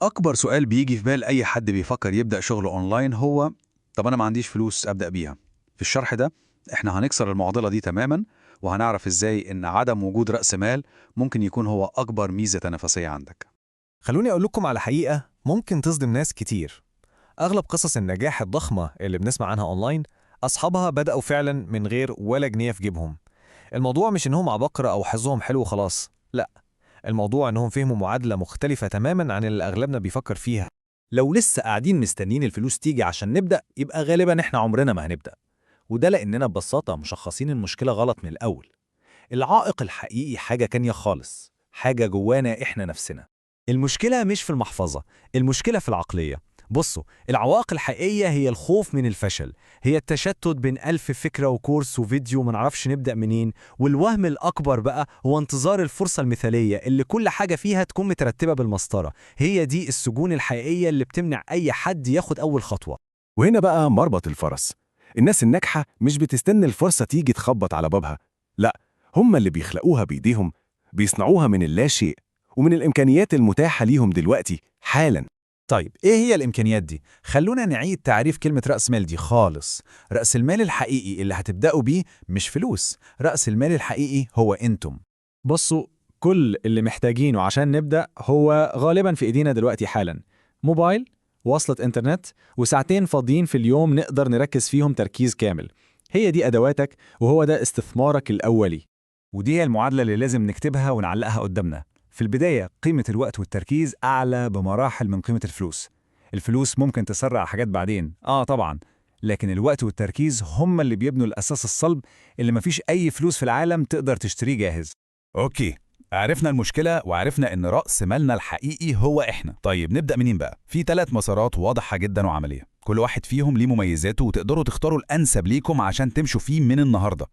أكبر سؤال بيجي في بال أي حد بيفكر يبدأ شغل أونلاين هو: طب أنا ما عنديش فلوس أبدأ بيها. في الشرح ده إحنا هنكسر المعضلة دي تماما، وهنعرف إزاي إن عدم وجود رأس مال ممكن يكون هو أكبر ميزة تنافسية عندك. خلوني أقول لكم على حقيقة ممكن تصدم ناس كتير. أغلب قصص النجاح الضخمة اللي بنسمع عنها أونلاين أصحابها بدأوا فعلا من غير ولا جنيه في جيبهم. الموضوع مش إنهم عباقرة أو حظهم حلو وخلاص، لا، الموضوع إنهم فهموا معادلة مختلفة تماما عن اللي أغلبنا بيفكر فيها. لو لسه قاعدين مستنين الفلوس تيجي عشان نبدأ، يبقى غالبا احنا عمرنا ما هنبدأ. وده لأننا ببساطة مشخصين المشكلة غلط من الأول. العائق الحقيقي حاجة تانية خالص، حاجة جوانا احنا نفسنا. المشكلة مش في المحفظة، المشكلة في العقلية. بصوا، العوائق الحقيقية هي الخوف من الفشل، هي التشتت بين ألف فكرة وكورس وفيديو منعرفش نبدأ منين، والوهم الأكبر بقى هو انتظار الفرصة المثالية اللي كل حاجة فيها تكون مترتبة بالمسطرة. هي دي السجون الحقيقية اللي بتمنع أي حد ياخد أول خطوة. وهنا بقى مربط الفرس. الناس الناجحة مش بتستنى الفرصة تيجي تخبط على بابها، لا، هم اللي بيخلقوها بإيديهم، بيصنعوها من اللاشيء ومن الإمكانيات المتاحة ليهم دلوقتي حالاً. طيب إيه هي الإمكانيات دي؟ خلونا نعيد تعريف كلمة رأس مال دي خالص. رأس المال الحقيقي اللي هتبدأوا بيه مش فلوس، رأس المال الحقيقي هو أنتم. بصوا، كل اللي محتاجينه عشان نبدأ هو غالبا في إيدينا دلوقتي حالا: موبايل، وصلة إنترنت، وساعتين فاضيين في اليوم نقدر نركز فيهم تركيز كامل. هي دي أدواتك، وهو ده استثمارك الأولي. ودي هي المعادلة اللي لازم نكتبها ونعلقها قدامنا. في البداية قيمة الوقت والتركيز أعلى بمراحل من قيمة الفلوس. الفلوس ممكن تسرع حاجات بعدين، طبعا، لكن الوقت والتركيز هم اللي بيبنوا الأساس الصلب اللي مفيش أي فلوس في العالم تقدر تشتريه جاهز. اوكي، عرفنا المشكلة وعرفنا ان رأس مالنا الحقيقي هو احنا. طيب نبدأ منين بقى؟ في 3 مسارات واضحة جدا وعملية، كل واحد فيهم ليه مميزاته وتقدروا تختاروا الأنسب ليكم عشان تمشوا فيه من النهاردة.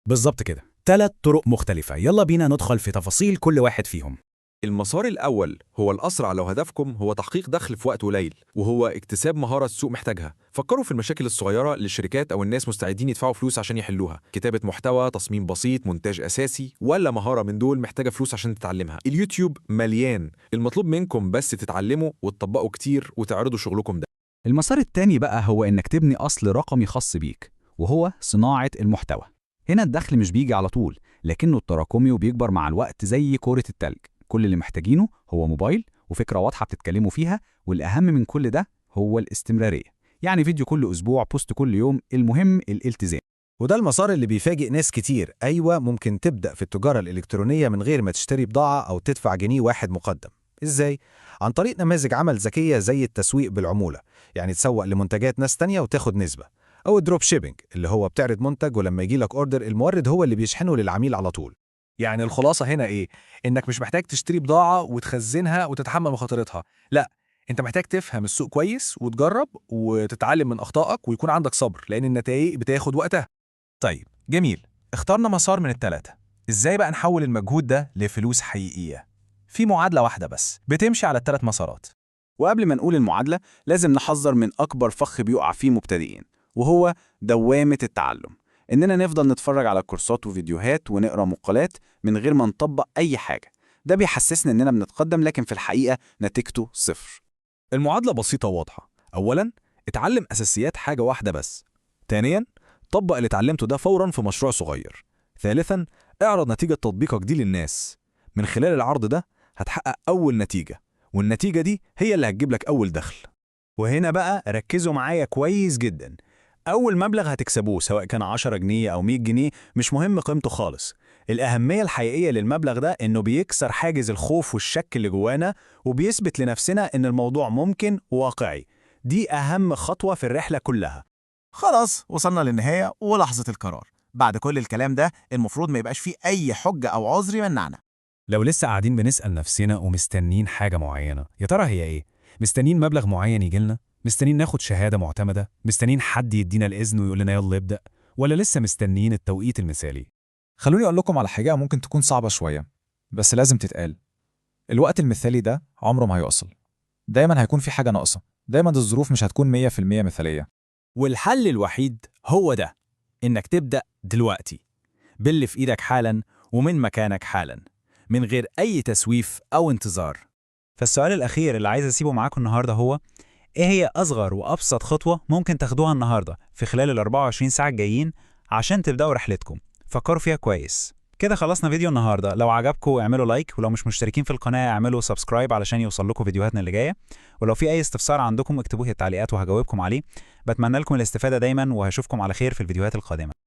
بالظبط كده، 3 طرق مختلفة، يلا بينا ندخل في تفاصيل كل واحد فيهم. المسار الأول هو الأسرع لو هدفكم هو تحقيق دخل في وقت قليل، وهو اكتساب مهارة السوق محتاجها. فكروا في المشاكل الصغيرة اللي الشركات أو الناس مستعدين يدفعوا فلوس عشان يحلوها: كتابة محتوى، تصميم بسيط، مونتاج أساسي، ولا مهارة من دول محتاجة فلوس عشان تتعلمها. اليوتيوب مليان، المطلوب منكم بس تتعلموا وتطبقوا كتير وتعرضوا شغلكم ده. المسار التاني بقى هو إنك تبني أصل رقمي خاص بيك، وهو صناعة المحتوى. هنا الدخل مش بيجي على طول، لكنه التراكمي وبيكبر مع الوقت زي كرة التلج. كل اللي محتاجينه هو موبايل وفكرة واضحة بتتكلموا فيها، والأهم من كل ده هو الاستمرارية. يعني فيديو كل أسبوع، بوست كل يوم، المهم الالتزام. وده المسار اللي بيفاجئ ناس كتير. أيوة، ممكن تبدأ في التجارة الإلكترونية من غير ما تشتري بضاعة أو تدفع جنيه واحد مقدم. إزاي؟ عن طريق نماذج عمل ذكية زي التسويق بالعمولة، يعني تسوق لمنتجات ناس تانية وتاخد نسبة. أو الدروب شيبينج، اللي هو بتعرض منتج ولما يجيلك أوردر المورد هو اللي بيشحنه للعميل على طول. يعني الخلاصة هنا إيه؟ إنك مش محتاج تشتري بضاعة وتخزنها وتتحمل مخاطرتها، لا، أنت محتاج تفهم السوق كويس وتجرب وتتعلم من أخطائك ويكون عندك صبر، لأن النتائج بتاخد وقتها. طيب جميل، اخترنا مسار من ال3. إزاي بقى نحول المجهود ده لفلوس حقيقية؟ في معادلة واحدة بس بتمشي على ال3 مسارات. وقبل ما نقول المعادلة لازم نحذر من أكبر فخ بيقع فيه مبتدئين، وهو دوامة التعلم. إننا نفضل نتفرج على كورسات وفيديوهات ونقرأ مقالات من غير ما نطبق أي حاجة. ده بيحسسنا إننا بنتقدم، لكن في الحقيقة نتيجته صفر. المعادلة بسيطة وواضحة. أولاً، اتعلم أساسيات حاجة واحدة بس. ثانياً، طبق اللي اتعلمته ده فوراً في مشروع صغير. ثالثاً، اعرض نتيجة تطبيقك دي للناس. من خلال العرض ده هتحقق أول نتيجة، والنتيجة دي هي اللي هتجيب لك أول دخل. وهنا بقى ركزوا معايا كويس جدا. أول مبلغ هتكسبوه سواء كان 10 جنيه أو 100 جنيه مش مهم قيمته خالص. الأهمية الحقيقية للمبلغ ده إنه بيكسر حاجز الخوف والشك اللي جوانا، وبيثبت لنفسنا إن الموضوع ممكن وواقعي. دي أهم خطوة في الرحلة كلها. خلاص وصلنا للنهاية ولحظة القرار. بعد كل الكلام ده المفروض ما يبقاش فيه أي حجة أو عذر يمنعنا. لو لسه قاعدين بنسأل نفسنا ومستنين حاجة معينة، يا ترى هي إيه؟ مستنين مبلغ معين يجيلنا؟ مستنين ناخد شهادة معتمدة؟ مستنين حد يدينا الإذن ويقول لنا يلا ابدأ؟ ولا لسه مستنين التوقيت المثالي؟ خلوني أقول لكم على حاجة ممكن تكون صعبة شوية، بس لازم تتقال. الوقت المثالي ده عمره ما هيوصل. دايما هيكون في حاجة ناقصة، دايما الظروف مش هتكون 100% مثالية. والحل الوحيد هو ده، إنك تبدأ دلوقتي، باللي في إيدك حالاً ومن مكانك حالاً، من غير أي تسويف أو انتظار. فالسؤال الأخير اللي عايز أسيبه معاكم النهاردة هو: إيه هي أصغر وأبسط خطوة ممكن تاخدوها النهاردة في خلال ال 24 ساعة الجايين عشان تبدأوا رحلتكم؟ فكروا فيها كويس. كده خلصنا فيديو النهاردة. لو عجبكم اعملوا لايك، ولو مش مشتركين في القناة اعملوا سبسكرايب علشان يوصل لكم فيديوهاتنا اللي جاية. ولو في أي استفسار عندكم اكتبوه في التعليقات وهجاوبكم عليه. بتمنى لكم الاستفادة دايما، وهشوفكم على خير في الفيديوهات القادمة.